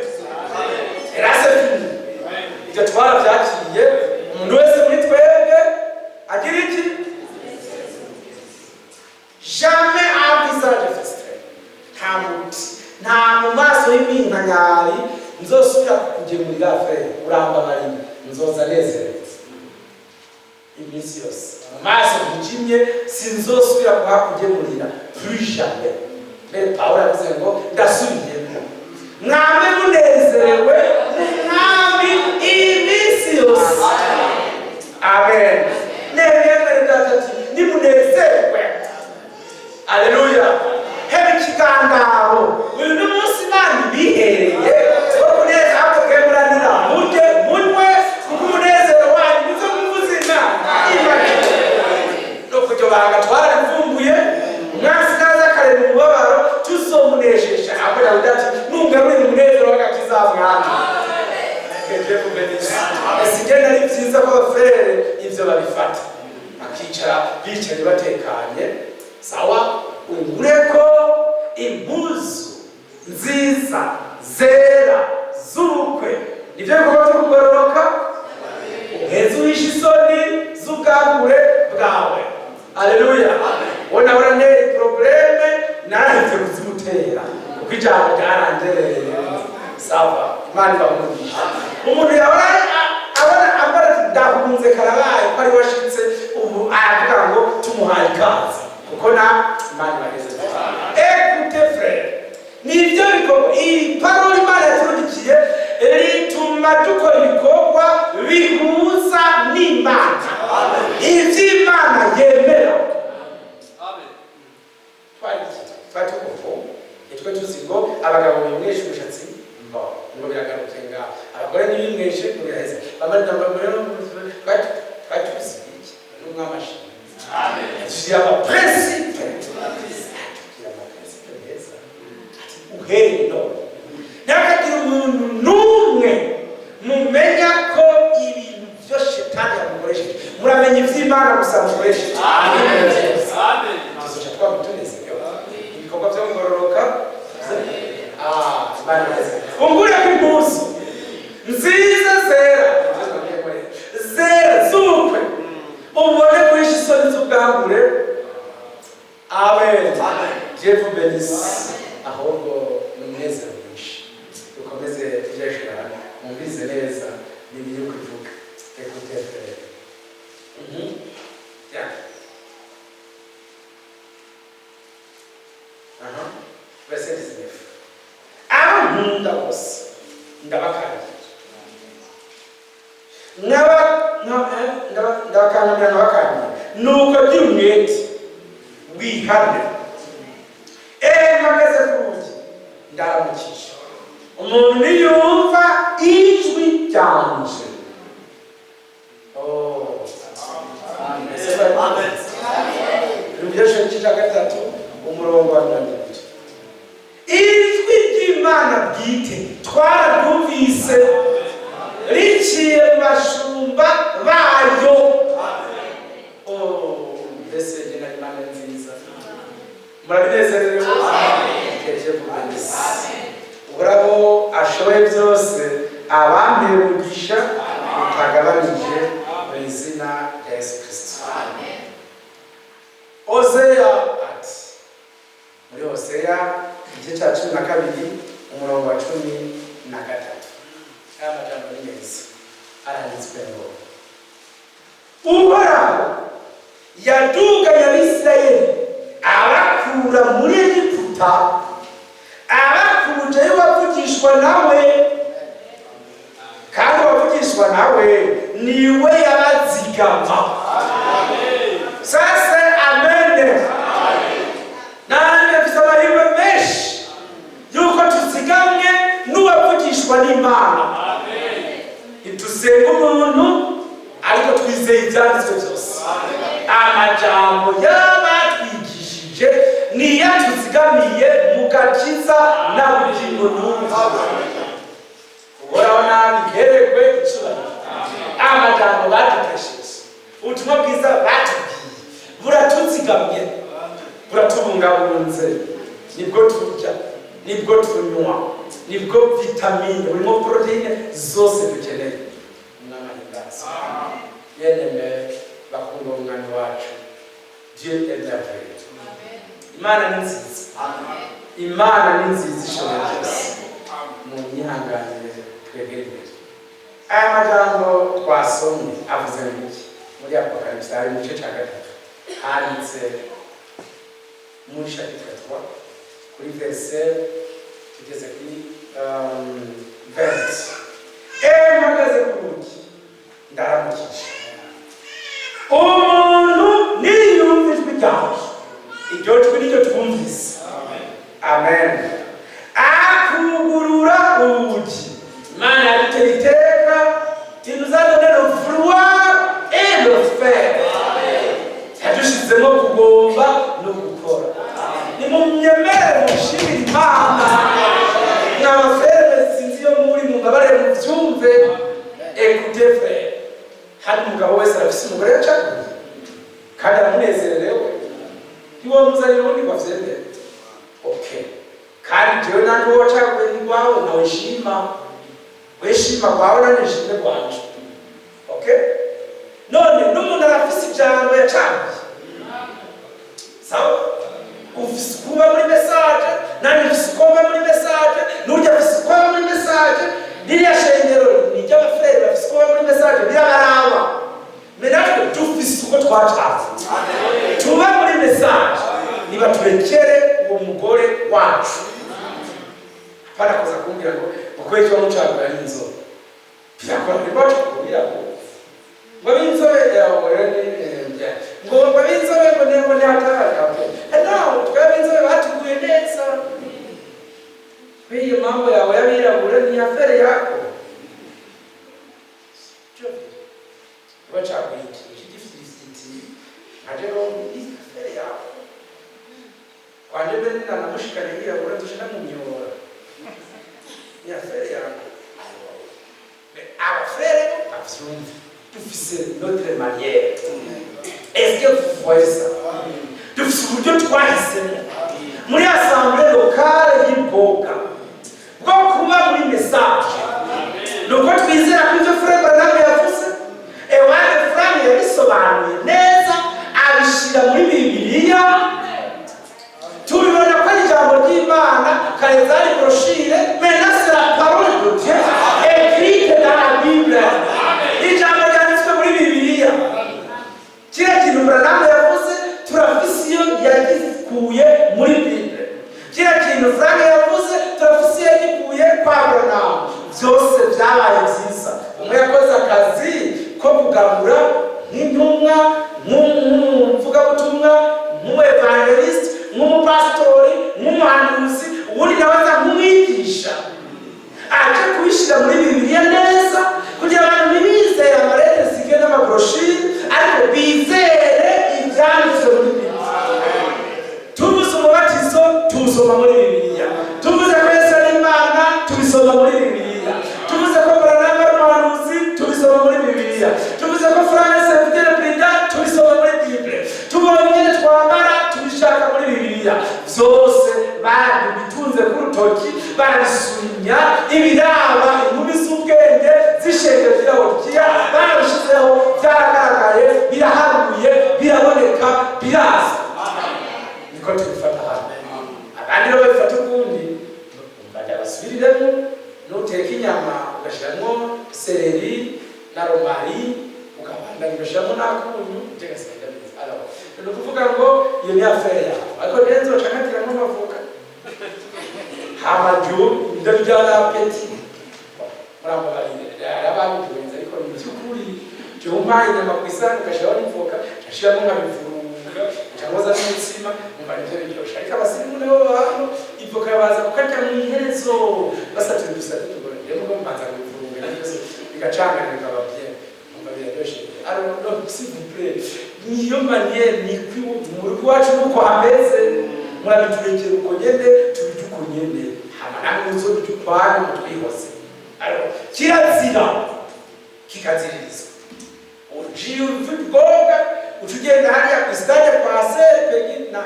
Ibyo twarabyakiriye. Umuntu wese muri twebwe agira iki? Jamais un visage frustré. Nta mu maso y'iminkanyari nzosubira kugemurira frere uramba marina nzoza nezerewe iminsi yose. Mu maso hujimye sinzosubira kuhakugemurira plus jamais. Mbere Pawulo yavuze ngo ndasubiyemo mwame munezerewe mwami iminsi yose. Amen. Nemere gatatu nimunezerwe. Alleluia. Hebe kigandaro uyu munsi Imana bihereye wo kuneza akugemuranira murye munywe kuko umunezero wanyu nizo muvuze Imana. No kujyo banga twarivumbuye umwasi kaza kare mu mubabaro tuzomunesheje. Abo Dawidi ati nungarure umunezero w'agakiza mwami. Keje kubeneza. Esigena ari byiza ko abafrere ivyo babifata akicara bicaye batekanye. Sawa ungureko impuzu nziza zera z'ubukwe nivyo bikorwa byo kugororoka. Uheze uhishe isoni z'ubwagure bwawe. Alleluia. Ona urane probleme narahite kuzimutera kuko ijambo ryarandereye. Sawa Imana bamugisha. Umuntu abona ndahunze karabaye ko ari washitse ubu aravuga ngo tumuhaye ikaze kuko na Imana bageze. Écoutez frère, nivyo bikorwa iyi parole Imana yaturudikiye rituma dukora ibikorwa bihuza n'Imana. Ivy'Imana yemera. Twatukuvu itwe tuzigo abagabo bimweshe umushatsi ngo biragaruke nga abagore n'ibimweshe ngo biraheze bamara ndambaye twatuziki n'umwamashi. Amen. Tugira ama principe. Uhero nakagira umuntu numwe mumenya ko ibintu byo shetani yamukoresheje muramenya ivy'Imana gusa mukoresheje. Amen. Amen. Tuzoca twamutuneze ibikorwa byo ngororoka. Ungure kw'impuzu nziza zera z'ubukwe ubone kuhisha isoni z'ubwambure. Amen. Dieu vous bénisse. Ahubwo n'umunezero mwinshi dukomeze tujeshera mwumvize neza n'ibiri kuvuga. Écoutez frère. Yeah. Verset 19. Nkunda bose ndabakanira n'abakanira nuko gira umwete wihane. Mpagaze ku rugi ndaramukije. Umuntu niyumva ijwi ryanje cya gatatu umurongo wa 20. Ijwi ry'Imana bwite twararyumvise riciye mu bashumba bayo. Mbese jina Imana nziza, murabinezerewe? Uhoraho ashoboye byose abambere umugisha utagabanije mu izina rya Yesu Kristo. Oseya ati, muri Oseya igice cya 12 umurongo wa 13, aya majambo ni meza aranditswe ngo Uhoraho yaduganya Abisirayeli abakura muri Egiputa, abakuje wavugishwa nawe, kandi wavugishwa nawe niwe yabazigama. Sasa amende nanjye mfite amahirwe menshi yuko tuzigamwe n'uwavugishwa n'Imana. Ntitusenga umuntu ariko twizeye ibyanditswe byose. Amajambo y'abatwigishije niyo tuzigamiye mu gakiza na bugingo n'ubu. Uhoraho nabiherekwe icyubahiro. Amajambo badukesheje, ubutumwa bwiza batubwiye buratuzigamye, buratubungabunze. Nibwo turya, nibwo tunywa, nibwo vitamine, burimo proteine zose dukeneye. Yeneme bakunda umwanya wacu. Dieu est merveilleux. Imana ni nziza. Imana ni nziza ishobora byose. Mu nyihanganire twegere imbere. Aya majambo twasomye avuze iki? Muri Apocalypse hari mu gice cya 3 handitse muri chapitre 3 kuri verset tugeze kuri 20. Mpagaze ku rugi ndaramukije. Umuntu niyumva ijwi ryawe, iryo jwi niryo twumvise. Amen. Akugurura urugi, Imana yaduteye iteka, tinuzadone le vouloir et le faire. Yadushizemo kugomba no gukora. Nimumyemere mushimire Imana. N'abafere sinzi yo muri mubabare mubyumve. Écoutez frère, hari umugabo wese arafise umugore yacaguye kandi aramunezererewe, ntiwamuzanira ubundi ngo avyemere. Okay, kandi jewe nandi wowe wacaguye ni rwawe, nawe shima, we shima rwawe nanje nshime rwanje. Okay, none n'umuntu arafise ijambo yacaguye, sawa? Ufise kuba muri message, nanje ufise kuba muri message, n'urya ufise kuba muri message. Niriya shengero ni ry'abafurere bafise kuba muri message birabaraba. Menatwe dufise uko twacaze. Tuba muri message niba turekere uwo mugore wacu. Para kuza kumbwira ngo uko icyo mucaga y'inzo. Byakora bibaje kumbwira ngo babinzobe yawe ngo babinzobe ngo nebo nyataka. Naho twabinzobe batuguye neza. Hiyo mambo yawe yabirabura ni afere yako. Wacha kuiti ikidifisiti ajero ni afere yako. Kwanje bene na mushikane yabura dushaka mu nyora. Ni afere yako. Afere absolument. Tufise notre manière. Est-ce que vous voyez ça? Tufise uburyo twahisemo muri assemblée locale y'Imboga bwo kuba muri message. Nuko twizera ko ibyo Frère Branham yavuze, ewane Frank yabisobanuye neza, abishira muri Bibiliya. Tubibona ko ijambo ry'Imana Kaizari brochure, maintenant c'est la parole de Dieu écrite dans la Bible. Ijambo ryanditswe muri Bibiliya. Kira kintu Branham yavuze turafise iyo yagikuye muri Bible. Kira kintu Frank yavuze turafise iyo yagikuye kwa Branham. Byose byabaye byiza. Umwe yakoze akazi ko kugabura nk'intumwa, nk'umuvugabutumwa, nk'umuevangelist, nk'umupastori, nk'umuhanuzi, ubundi nawe aza nk'umwigisha. Aje kubishyira muri Bibiliya neza kugira abantu ntibizere amarete zige n'amabroshire, ariko bizere ibyanditswe muri Bibiliya. uteka inyama ugashyiramo seleri na romari ukabandanya ugashyiramo n'akunyu utegasenda neza. Alors ni ukuvuga ngo iyo ni affaire yawe, ariko neza bacakatiramo amavuka hamajuru ndabijyana apeti muramubarire arababigenza, ariko ni by'ukuri cyuma inyama ku isahani ugashyiraho n'ivoka ugashyiramo nk'abivurunga cyangwa za n'umutsima umva nibyo biryoshye. Ariko abasirimu nabo bantu ivoka baza kukarya mu iherezo basatira udusate tugora rero ngo mbanza kubivurunga byose bigacangana bikaba bien umva biraryoshye. Alors non s'il vous plaît, niyo manière ni kwiwo muri kwacu nuko hameze murabiturekera uko nyene tubijuko nyene hama namwe uzo bijukwana mutwihose. Alors kirazira kikaziririzwa ujiye uvuga utugenda hariya ku stade kwa Serpegi na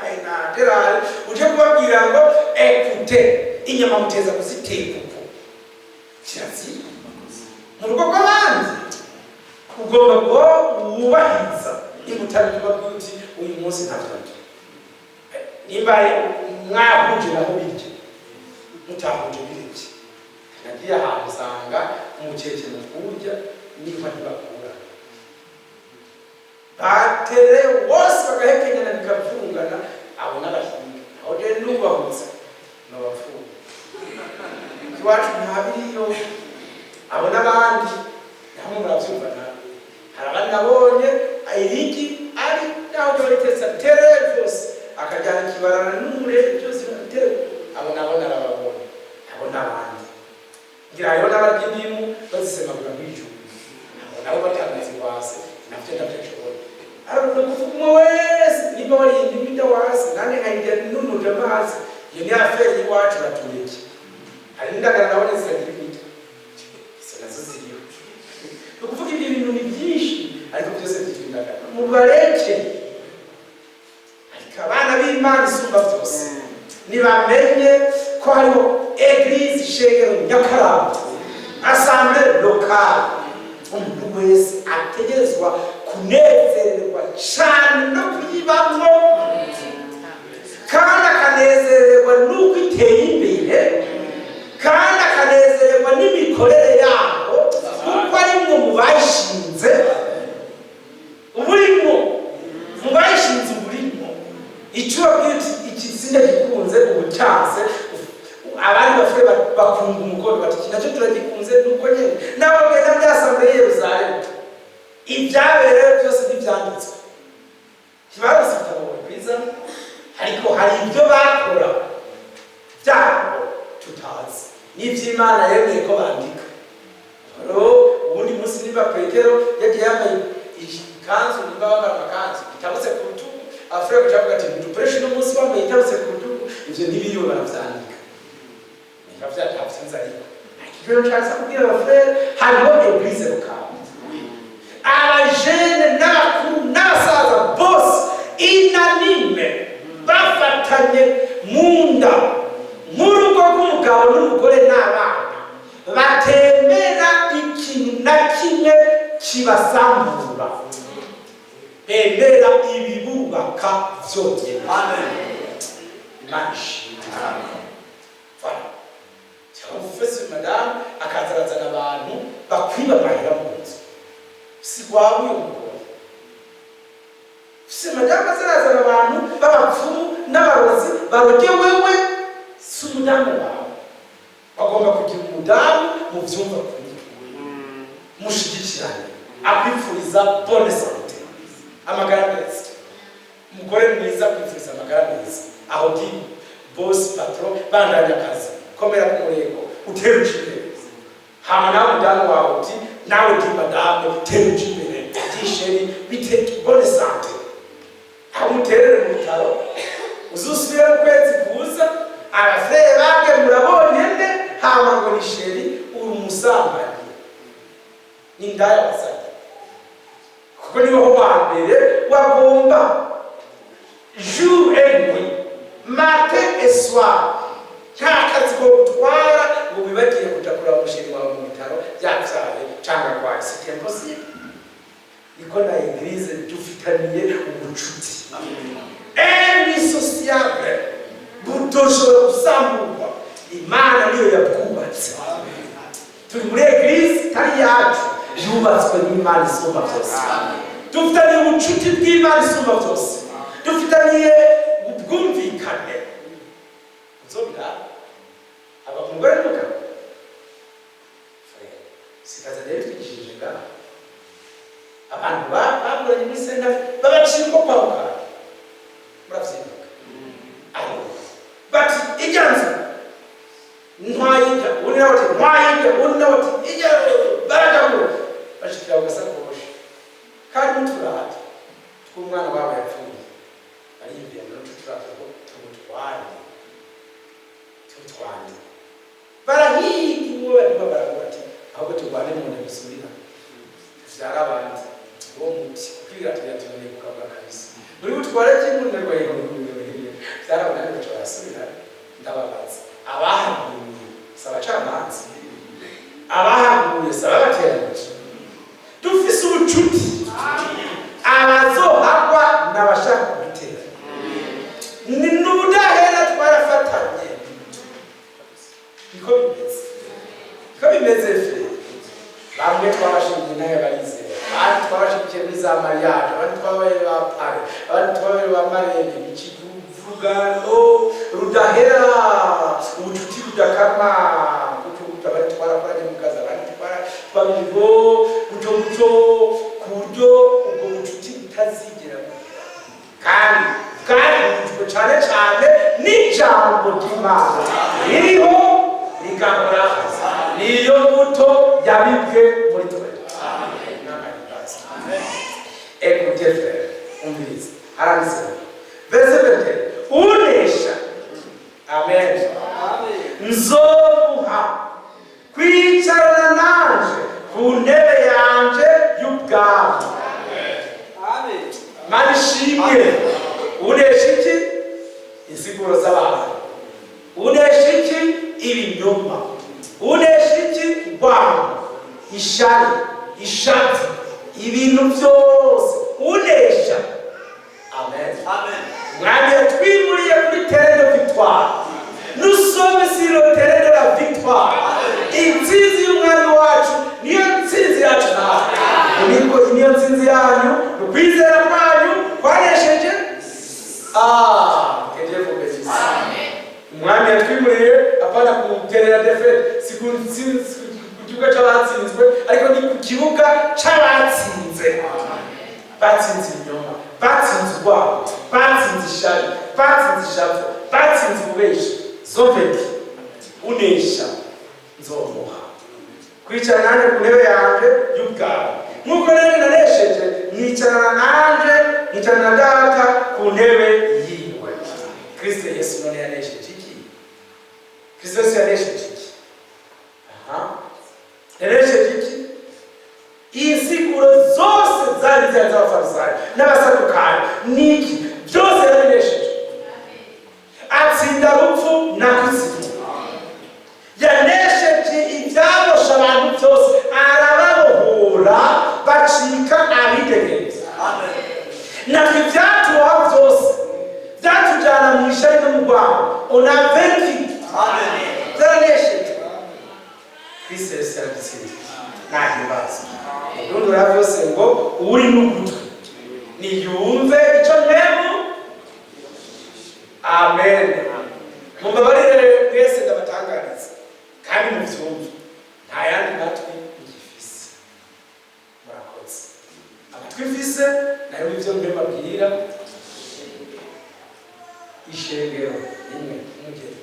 Terari uje kubabwira ngo ekute inyama muteza kuziteka uko kirazira mu rugo rw'abandi ugomba ngo wubahiriza imutabiba bw'uti uyu munsi ntabwo nimba mwahuje naho birye mutahuje birye. Nagiye ahantu usanga umukeke mu kurya niba ntibakura batere wose bagahekenyana bikavungana abo n'abashinga aho rero n'ubahutse n'abafunga iwacu ntabiriyo abo n'abandi namwe murabyumva nawe. Hari abandi nabonye ayiriki ari naho baritesa tere byose akajyana ikibarana n'umurere byose batere abo nabo narababonye abo n'abandi ngira ayo n'abagidimu bazisemagura mw'ijuru abo nabo batangaza kwase navyo ndabyashobora. Ariko kuvuga wese niba wari indimida wase nane nkajya n'unuja mazi iyo ni affaire y'iwacu batureke. Hari ndagara nabone ziragira nazo ziriho no kuvuga ibyo bintu ni byinshi ariko byose byitindagara mubareke. Ariko abana b'Imana isumba byose nibamenye ko hariho eglise shengero Nyakaramba assemblée locale umuntu wese ategerezwa kunezererwa cyane no kuyibamwo kandi akanezererwa n'uko iteye imbere kandi akanezererwa n'imikorere yabo kuko ari mwo mu bayishinze uburimo mu bayishinze uburimo icyo bwite ikizina gikunze ubucyanse abandi bafite bakunga umukono bati nacyo turagikunze nuko nyine nabo bagenda byasambeye Yerusalemu ibyabereye byose ntibyanditswe kibarusi kitabona kwiza ariko hari ibyo bakora byabo tutazi n'iby'Imana yemeye ko bandika. Ubundi munsi niba Petero yagiye yambaye ikanzu niba bambara amakanzu itabutse ku rutugu afurika kujavuga ati ntidukoreshe uno munsi bambaye itabutse ku rutugu ibyo ntibiriyo barabyandika nikavyatavyenza ariko ikibero cyasa kubwira abafrere hariho eglise locale abajene n'abakuru n'abasaza bose inanime bafatanye mu nda nk'urugo rw'umugabo n'umugore n'abana batemera ikintu na kimwe kibasambura bemera ibibubaka vyonyene. Amen. Imana ishimwe. Ufese madame akazarazana abantu bakwiba amahera mu nzu si wawe uyu mugore. Ufese madame akazarazana abantu b'abapfumu n'abarozi baroge wewe si umudamu wawe. Bagomba kugira umudamu mu byumva kuri mushigikirane akwifuriza bonne santé amagara meza. Umugore mwiza akwifuriza amagara meza aho di boss patron bandanya akazi komera ku murego uteruje imbere hama nawe mudamu wawe uti nawe ndi madamu uteruje imbere gisheri bite bonne santé aho muterere mu bitaro uzusubira mu kwezi kuza abafrere bage murabonye nde hama ngo ni sheri uri umusambanyi n'indaya basajya kuko niho wa mbere wagomba jour et nuit matin et soir cyakazi ko gutwara ngo bibagiye kutakura umusheri wawe mu bitaro byatsaye cyangwa kwa c'est impossible. Iko na eglise dufitaniye ubucuti indissociable butoshobora gusambura Imana niyo yabwubatse turi muri eglise tari yacu yubatswe n'Imana isumba byose. Dufitaniye ubucuti bw'Imana isumba byose, dufitaniye ubwumvikane. Nzobira aba umugore n'umugabo sikaza rero twigishije ngaho abantu baguranye muri senta babacira uko kwaruka murabyibuka bati ijyanze ntwayijya undi nawe ati ntwayijya undi nawe ati ijya baragabura bashikira ugasakoshi kandi muturahati tw'umwana wabo yapfuye ariyumviye ngo tuturahati ngo tumutwande barahiga uwo barimo baravuga ati ahubwo turwane mu nda dusubira tuvyara abandi uwo muti kugira tuyatumene kukabwa kabisa muri butware cy'impundu rwaye vyara abandi baca barasubira ndababaza abahaguye sabacamanza abahaguye sababateranije dufise ubucuti abazohagwa n'abashaka kubitera ni n'ubudahera twarafatanye niko bimeze fe bamwe twabashingiye naye barizera abandi twabashingiye muri za mariage abandi twabaye ba pare abandi twabaye ba marene ikivugano rudahera ubucuti budakama kutuguta abandi twarakoranye mu kazi abandi twabiriho guco ku buryo ubwo bucuti butazigera kandi cyane cyane n'ijambo ry'Imana ririho rigakora niyo mbuto yabibwe muri twe. Écoutez frère, umvirize aranditse verset 20 unesha amen nzomuha kwicarana nanje ku ntebe yanje y'ubwami. Amen. Mana ishimwe. Unesha iki? Insiguro z'abantu. Unesha iki? Ibinyoma. Unesha iki? Urwango, ishari, ishati, ibintu byose unesha. Amen. Amen. Mwami yatwimuriye kuri terre de victoire. Nous sommes sur le terrain de la victoire. Intsinzi y'umwami wacu niyo ntsinzi yacu nawe. Niyo ntsinzi yanyu ukwizera kwanyu kwanesheje. Keje vumbezi. Mwami yatwimuriye apana ku terrain de defete, si ku kibuga cy'abatsinzwe ariko ni ku kibuga cy'abatsinze. Batsinze inyoma, batsinze urwango, batsinze ishari, batsinze ishavu, batsinze ububeshi. Zoveki unesha nzomuha kwicara nanje ku ntebe yanje y'ubwami nk'uko nanjye nanesheje mwicarana nanje mwicarana na data ku ntebe yiwe. Kristo Yesu none yanesheje iki? Kristo Yesu yanesheje iki? Yanesheje iki? Insiguro zose zari z'abafarisayo n'abasadukayo niki byose yanesheje. Atsinda rupfu na kuzimu. Yanesheje ibyabosha abantu byose arababohora bacika abidegenza. Natwe ibyatuha byose byatujyana mu ishari no mu rwango on a vaincu. Yanesheje. Kristo Yesu yaratsinze nta kibazo. Ndundura byose ngo uri n'ugutwi niyumve icyo mwemu. Amen. Mumbabarire mwese ndabatangariza kandi muvyumve nta yandi matwi ngifise. Murakoze. Amatwi mfise nayo ivyo mbabwira ishengero imwe mugere.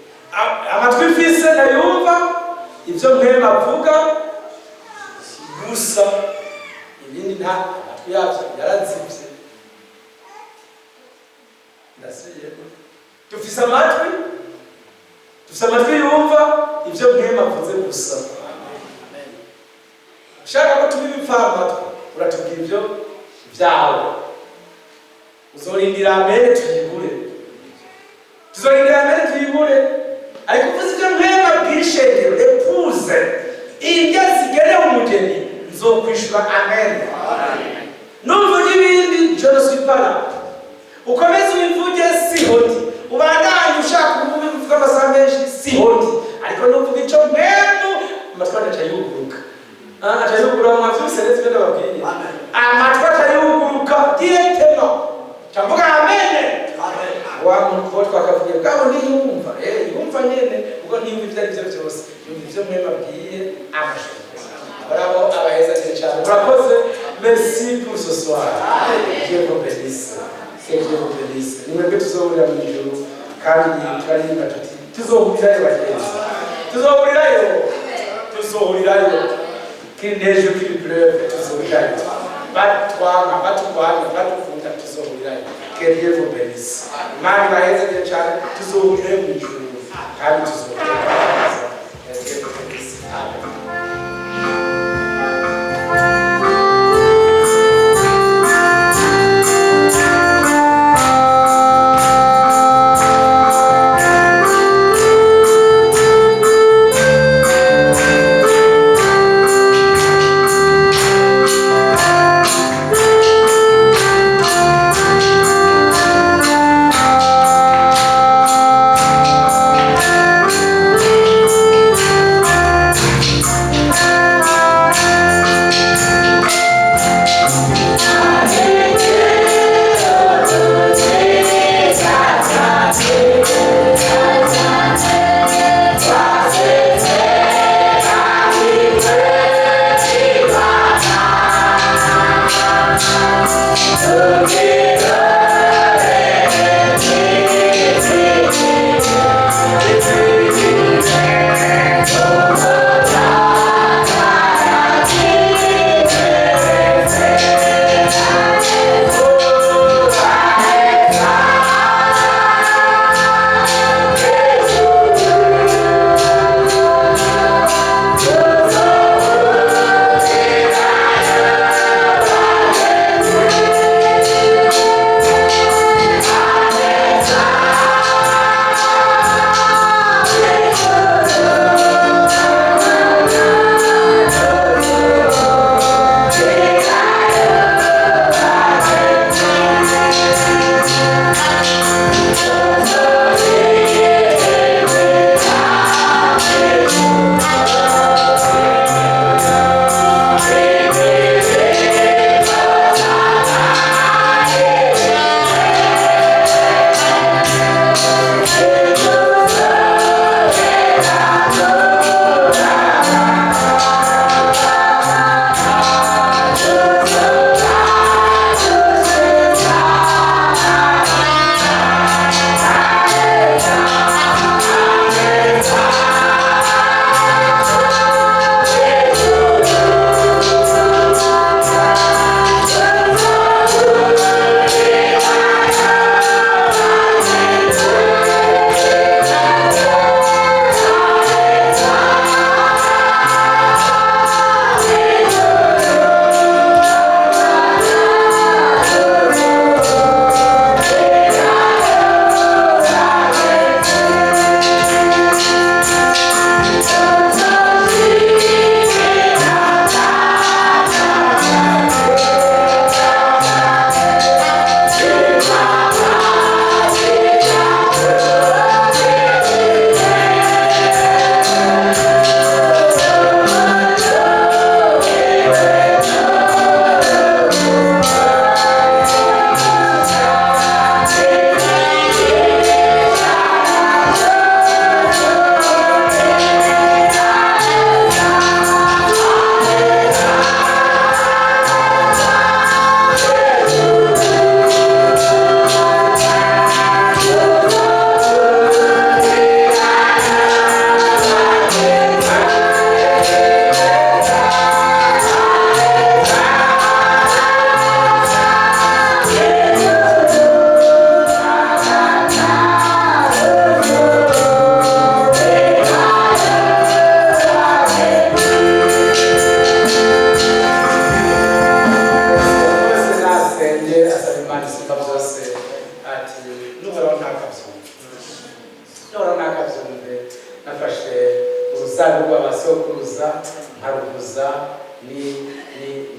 Amatwi mfise nayumva ivyo mbavuga gusa ibindi nta amatwi yavyo yarazivye. Ndasiye dufise amatwi yumva ivyo mbavuze gusa. Ushaka ko tubipfa amatwi uratubwira ivyo vyawe. Uzorindira amene tuyibure. Tuzorindira amene tuyibure. Ariko uvuze ivyo mbabwira ishengero epuze indya zigere umugeni nzokwishura amen. N'uvuga ibindi je ne suis pas là. Ukomeze ubivuge sihoti. Ubandanye ushaka kuvuga amasaha menshi sihoti. Ariko n'uvuga icyo mwemu amatwara cyayuguruka cyayuguruka mwavyuse retse byo babwiye amatwara cyayuguruka dietema cyamvuga amen wa muntu twakavuye bwabo ni yumva yumva nyene ubwo ntiyumva ibyo aribyo byose yumva ibyo mwe babwiye amashuri bravo abaheza cyane murakoze merci pour ce soir Dieu vous bénisse que Dieu vous bénisse nimwe tuzohurira mu ijuru kandi turarimba tuti tuzohurirayo bagenzi tuzohurirayo kindeje kuri preuve tuzohurirayo batwanga batukunda tuzohurirayo que Dieu vous bénisse mani baheze cyane tuzohurirayo mu ijuru kandi tuzohurirayo Dieu vous bénisse amen.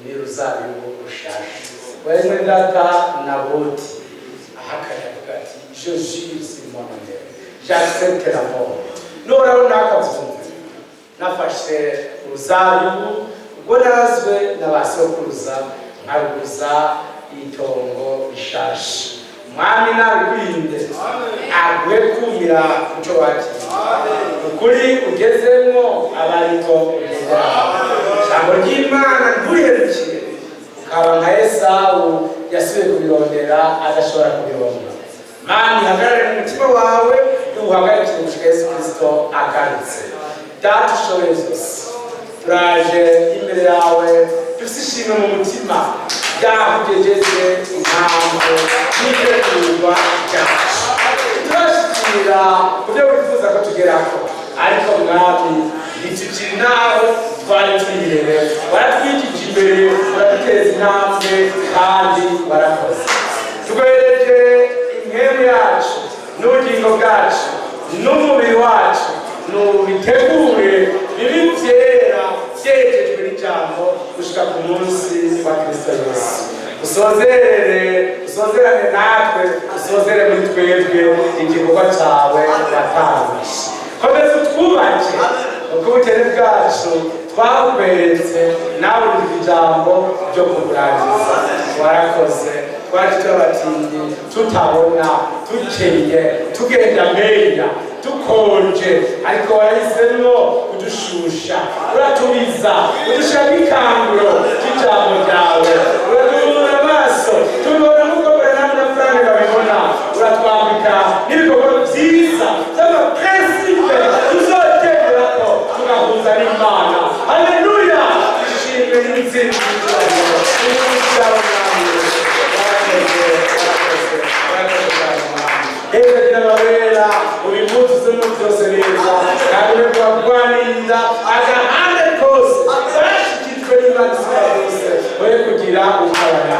ni ruzabibu rushaje wene data Naboti ahakanya avuga ati je jure sur mon honneur j'accepte la mort nora nakabyumva nafashe uruzabibu ubwo nazwe n'abasokuruza aruguza itongo rishashe. Mwami nabikwinde agwe kumira muco wacu ukuri ugezemo abariko ugendera ijambo ry'Imana nturiherukiye ukaba nka Esawu yasubiye kubirondera adashobora kubironka. Mani hagarare mu mutima wawe uhagarikire gushika Yesu Kristo agarutse. Data ushoboye byose turaje imbere yawe dufite ishimwe mu mutima ryakugejeze intambwe n'itegurwa ryacu. Turashikira kubyo wifuza ko tugerako, ariko mwami ntitukiri nawe twari twirebe, waratwigije imbere uraduteza intambwe kandi warakoze. Tuguhereje impemu yacu n'ubugingo bwacu n'umubiri wacu nubitegure bibi byera byejejwe n'ijambo gushika ku munsi wa Kristo Yesu. Usozerane natwe, usozere muri twebwe igikorwa cyawe watangije. Komeza utwubake uko ubukene bwacu twakweretse nawe uri ijambo ryo kuburangiza. Warakoze twaje turabatindi tutabona tukeye tugenda menya tukonje, ariko warahisemo kudushusha uratubiza udushaka ikanguro cy'ijambo ryawe, uratubura amaso tubona nk'uko Branham na Frank babibona, uratwambika n'ibikorwa byiza by'amapresipe tuzoterako tugahuza n'Imana. Haleluya! ishimwe n'intsinzi Ewera ubimutuze mu byose neza kandi uragwanira agahande kose barashikijwe n'Imana zose oye kugira ukabana.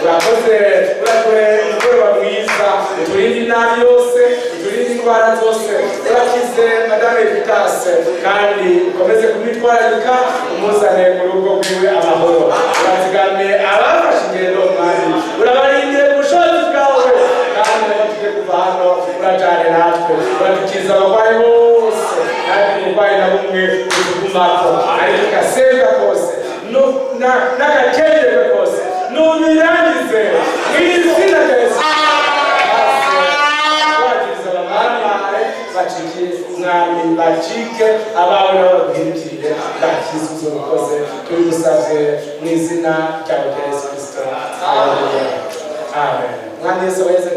Urakoze umugoroba mwiza, uturinde inabi yose, uturinde indwara zose, urakize Madame Vitase kandi ukomeze kumwitwararika umuzane mu rugo rwiwe amahoro. Urazigame abafashe ingendo mwari, urabarindire ubushobozi bwawe kandi natwe kuva hano urajane natwe, uradukiza abarwayi bose kandi umurwayi na bumwe utugumako, ariko gasenga kose n'agakengerwe kose nubirangize mw'izina rya Yesu. Wagiriza abamamare bacike umwami, bacike abawe nabo babwirikire bakize ivyo ukoze. Tubigusavye mw'izina rya Yesu Kristo. Amen. Amen. Mwami Yesu weze